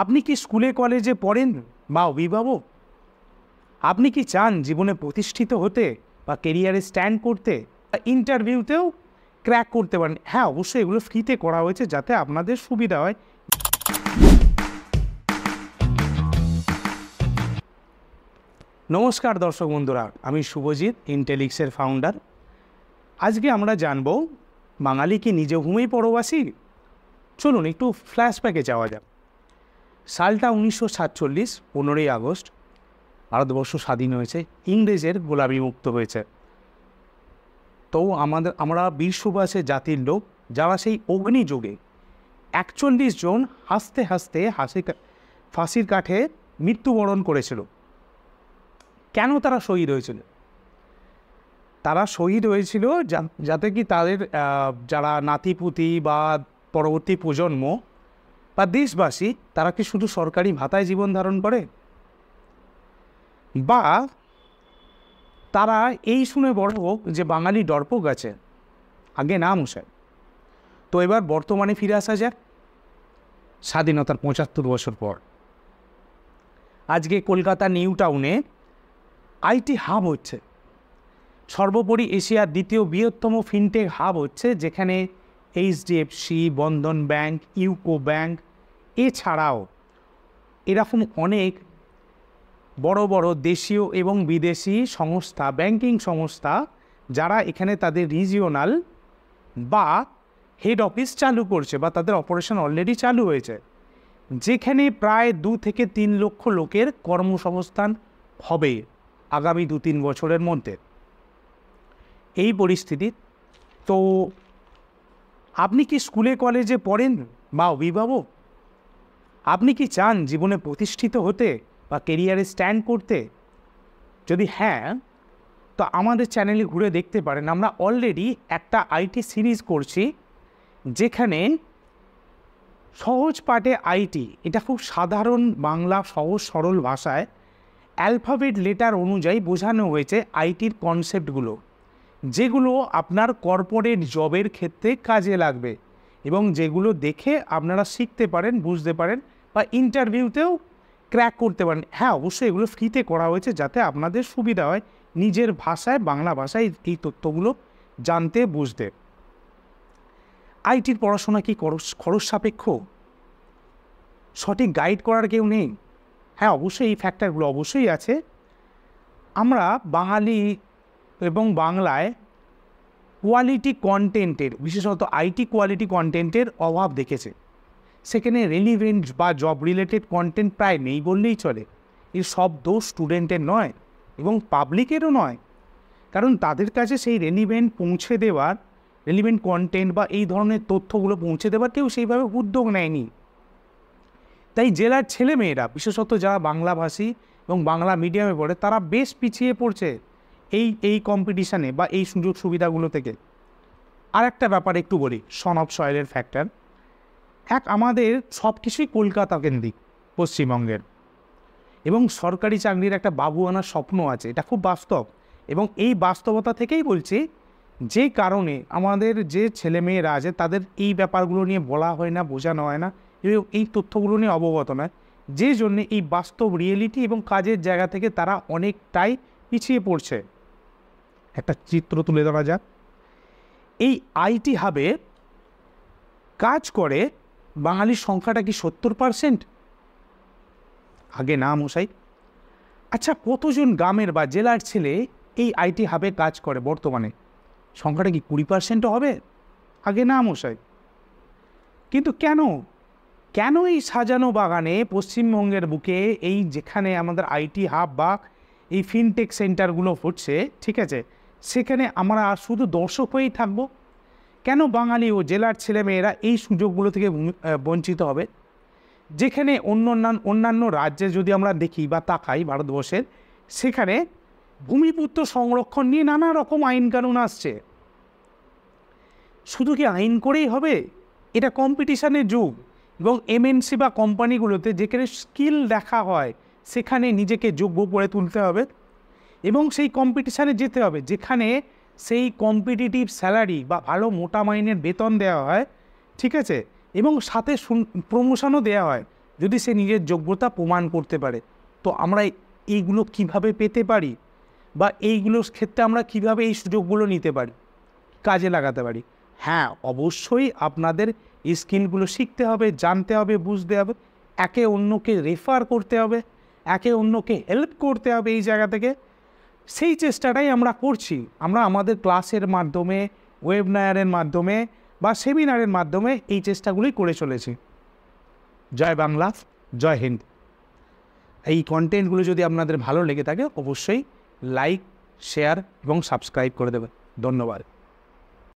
আপনি কি স্কুলে কলেজে পড়েন বা অভিভাবক? আপনি কি চান জীবনে প্রতিষ্ঠিত হতে বা কেরিয়ারে স্ট্যান্ড করতে বা ইন্টারভিউতেও ক্র্যাক করতে পারেন? হ্যাঁ, অবশ্যই এগুলো ফ্রিতে করা হয়েছে যাতে আপনাদের সুবিধা হয়। নমস্কার দর্শক বন্ধুরা, আমি শুভজিৎ, ইন্টেলিক্সের ফাউন্ডার। আজকে আমরা জানব বাঙালি কি নিজ ভূমি পরবাসী। চলুন একটু ফ্ল্যাশব্যাকে যাওয়া যাক। সালটা 1947, 15ই আগস্ট ভারতবর্ষ স্বাধীন হয়েছে, ইংরেজের গোলামি মুক্ত হয়েছে। তো আমরা বীর সুভাষের জাতির লোক, যারা সেই অগ্নিযুগে 41 জন হাসতে হাসতে ফাঁসির কাঠে মৃত্যুবরণ করেছিল। কেন তারা শহীদ হয়েছিল? তারা শহীদ হয়েছিল যাতে কি তাদের যারা নাতিপুতি বা পরবর্তী প্রজন্ম বা দেশবাসী, তারা কি শুধু সরকারি ভাতায় জীবন ধারণ করে, বা তারা এই শুনে বড় হোক যে বাঙালি ডরপোক আছে। আগে না মশাই। তো এবার বর্তমানে ফিরে আসা যাক। স্বাধীনতার 75 বছর পর আজকে কলকাতা নিউ টাউনে আইটি হাব হচ্ছে। সর্বোপরি এশিয়ার দ্বিতীয় বৃহত্তম ফিনটেক হাব হচ্ছে, যেখানে এইচডিএফসি, বন্ধন ব্যাংক, ইউকো ব্যাংক এছাড়াও এরকম অনেক বড় বড় দেশীয় এবং বিদেশি সংস্থা, ব্যাংকিং সংস্থা, যারা এখানে তাদের রিজিওনাল বা হেড অফিস চালু করছে বা তাদের অপারেশন অলরেডি চালু হয়েছে, যেখানে প্রায় 2 থেকে 3 লক্ষ লোকের কর্মসংস্থান হবে আগামী 2-3 বছরের মধ্যে। এই পরিস্থিতি। তো আপনি কি স্কুলে কলেজে পড়েন বা অভিভাবক? আপনি কি চান জীবনে প্রতিষ্ঠিত হতে বা কেরিয়ারে স্ট্যান্ড করতে? যদি হ্যাঁ, তো আমাদের চ্যানেলে ঘুরে দেখতে পারেন। আমরা অলরেডি একটা আইটি সিরিজ করছি, যেখানে সহজ পাঠে আইটি, এটা খুব সাধারণ বাংলা সহজ সরল ভাষায় অ্যালফাবেট লেটার অনুযায়ী বোঝানো হয়েছে আইটির কনসেপ্টগুলো, যেগুলো আপনার কর্পোরেট জবের ক্ষেত্রে কাজে লাগবে এবং যেগুলো দেখে আপনারা শিখতে পারেন, বুঝতে পারেন বা ইন্টারভিউতেও ক্র্যাক করতে পারেন। হ্যাঁ, অবশ্যই এগুলো ফ্রিতে করা হয়েছে যাতে আপনাদের সুবিধা হয় নিজের ভাষায়, বাংলা ভাষায় এই তথ্যগুলো জানতে, বুঝতে। আইটির পড়াশোনা কি খরচ সাপেক্ষ? সঠিক গাইড করার কেউ নেই? হ্যাঁ, অবশ্যই এই ফ্যাক্টরগুলো অবশ্যই আছে। আমরা বাঙালি এবং বাংলায় কোয়ালিটি কন্টেন্টের, বিশেষত আইটি কোয়ালিটি কন্টেন্টের অভাব দেখেছে। সেখানে রেলিভেন্ট বা জব রিলেটেড কন্টেন্ট প্রায় নেই বললেই চলে। এর সব দোষ স্টুডেন্টের নয় এবং পাবলিকেরও নয়, কারণ তাদের কাছে সেই রেলিভেন্ট পৌঁছে দেওয়ার, রেলিভেন্ট কন্টেন্ট বা এই ধরনের তথ্যগুলো পৌঁছে দেওয়ার কেউ সেইভাবে উদ্যোগ নেয়নি। তাই জেলার ছেলেমেয়েরা, বিশেষত যারা বাংলাভাষী এবং বাংলা মিডিয়ামে পড়ে, তারা বেশ পিছিয়ে পড়ছে এই কম্পিটিশানে বা এই সুযোগ সুবিধাগুলো থেকে। আর একটা ব্যাপার একটু বলি, সন অফ সয়েলের ফ্যাক্টর। আমাদের সব কিছুই কলকাতা কেন্দ্রিক, পশ্চিমবঙ্গের, এবং সরকারি চাকরির একটা বাবু আনার স্বপ্ন আছে। এটা খুব বাস্তব এবং এই বাস্তবতা থেকেই বলছি, যে কারণে আমাদের যে ছেলেমেয়েরা আছে তাদের এই ব্যাপারগুলো নিয়ে বলা হয় না, বোঝানো হয় না, এবং এই তথ্যগুলো নিয়ে অবগত নয়, যে জন্যে এই বাস্তব রিয়েলিটি এবং কাজের জায়গা থেকে তারা অনেকটাই পিছিয়ে পড়ছে। একটা চিত্র তুলে ধরা যাক। এই আইটি হাবে কাজ করে বাঙালির সংখ্যাটা কি 70%? আগে না মশাই। আচ্ছা, কতজন গ্রামের বা জেলার ছেলে এই আইটি হাবে কাজ করে বর্তমানে? সংখ্যাটা কি 20%ও হবে? আগে না মশাই। কিন্তু কেন এই সাজানো বাগানে পশ্চিমবঙ্গের বুকে, এই যেখানে আমাদের আইটি হাব বা এই ফিনটেক সেন্টারগুলো হচ্ছে, ঠিক আছে, সেখানে আমরা শুধু দর্শক হয়েই থাকবো? কেন বাঙালি ও জেলার ছেলেমেয়েরা এই সুযোগগুলো থেকে বঞ্চিত হবে? যেখানে অন্যান্য রাজ্যে যদি আমরা দেখি বা তাকাই ভারতবর্ষের, সেখানে ভূমিপুত্র সংরক্ষণ নিয়ে নানা রকম আইন কানুন আসছে। শুধু কি আইন করেই হবে? এটা কম্পিটিশানের যুগ এবং এমএনসি বা কোম্পানিগুলোতে যেখানে স্কিল দেখা হয়, সেখানে নিজেকে যোগ্য করে তুলতে হবে এবং সেই কম্পিটিশানে যেতে হবে, যেখানে সেই কম্পিটিটিভ স্যালারি বা ভালো মোটা মাইনের বেতন দেওয়া হয়, ঠিক আছে, এবং সাথে প্রমোশনও দেওয়া হয়। যদি সে নিজের যোগ্যতা প্রমাণ করতে পারে। তো আমরা এইগুলো কিভাবে পেতে পারি বা এইগুলোর ক্ষেত্রে আমরা কিভাবে এই সুযোগগুলো নিতে পারি, কাজে লাগাতে পারি? হ্যাঁ, অবশ্যই আপনাদের এই স্কিলগুলো শিখতে হবে, জানতে হবে, বুঝতে হবে, একে অন্যকে রেফার করতে হবে, একে অন্যকে হেল্প করতে হবে এই জায়গা থেকে। সেই চেষ্টাটাই আমরা করছি। আমরা আমাদের ক্লাসের মাধ্যমে, ওয়েবিনারের মাধ্যমে বা সেমিনারের মাধ্যমে এই চেষ্টাগুলোই করে চলেছি। জয় বাংলা, জয় হিন্দ। এই কন্টেন্টগুলো যদি আপনাদের ভালো লেগে থাকে অবশ্যই লাইক, শেয়ার এবং সাবস্ক্রাইব করে দেবেন। ধন্যবাদ।